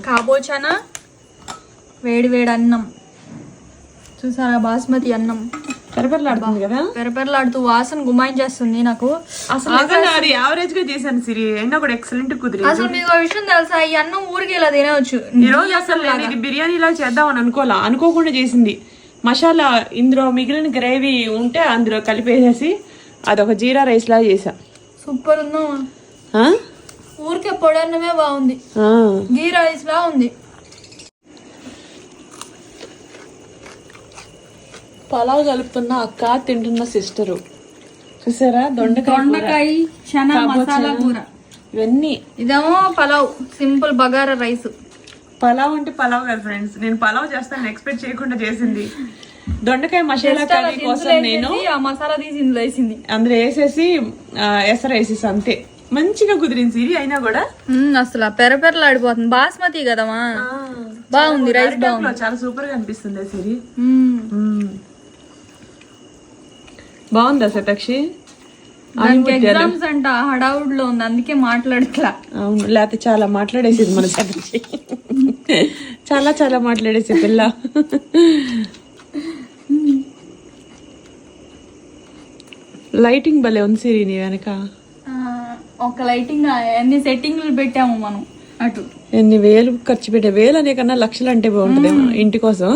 కాబోచానా వేడి వేడి అన్నం చూసారా, బాస్మతి అన్నం పెరపెరలాడుతుంది కదా, పెరపెరలాడుతూ వాసన గుమాయించేస్తుంది నాకు. అసలు అది యావరేజ్ గా చేశాను సిరి, అయినా కూడా ఎక్సలెంట్ కుదిరింది. అసలు మీకు ఒక విషయం తెలుసా, ఈ అన్నం ఊరికి ఇలా తినవచ్చు. ఈ రోజు అసలు నేను ఇది బిర్యానీలా చేద్దామని అనుకోకుండా చేసింది. మసాలా ఇందులో మిగిలిన గ్రేవీ ఉంటే అందులో కలిపేసేసి అదొక జీరా రైస్ లాగా చేసా. సూపర్ ఉందా, ఊరికే పొడన్నమే బాగుంది, గీ రైస్ లా ఉంది. పలావ్ కలుపుతున్న అక్క, తింటున్న సిస్టరు చూసారా, దొండకాయ చనా మసాలా కూర ఇవన్నీ. ఇదేమో పలావ్, సింపుల్ బగారా రైస్. పలావ్ అంటే పలావ్ కదా ఫ్రెండ్స్, నేను పలావ్ చేస్తాను ఎక్స్పెక్ట్ చేయకుండా చేసింది. దొండకాయ మసాలా కర్రీ కోసం నేను ఆ మసాలా తీసి ఇందులో వేసింది, అందులో వేసేసి ఎసరు వేసేసి అంతే. మంచిగా కుదిరింది ఇది, అయినా కూడా అసలు పెరపెరలాడిపోతుంది. బాస్మతి కదమా, బాగుంది రైస్, బాగుంది, చాలా సూపర్ గా అనిపిస్తుంది సిరి. బాగుందా శతాక్షి? ఎగ్జామ్స్ అంట హడావుడిలో ఉంది, అందుకే మాట్లాడట్లా. అవును, లేకపోతే చాలా మాట్లాడేసేది మన శతాక్షి. చాలా మాట్లాడేసే పిల్ల. లైటింగ్ భలే ఉంది సిరి నీ వెనక. ఒక లైటింగ్ ఎన్ని సెట్టింగ్లు పెట్టాము మనం, అటు ఎన్ని వేలు ఖర్చు పెట్టే, వేలు అనే కన్నా లక్షలు అంటే బాగుంటుంది ఇంటి కోసం.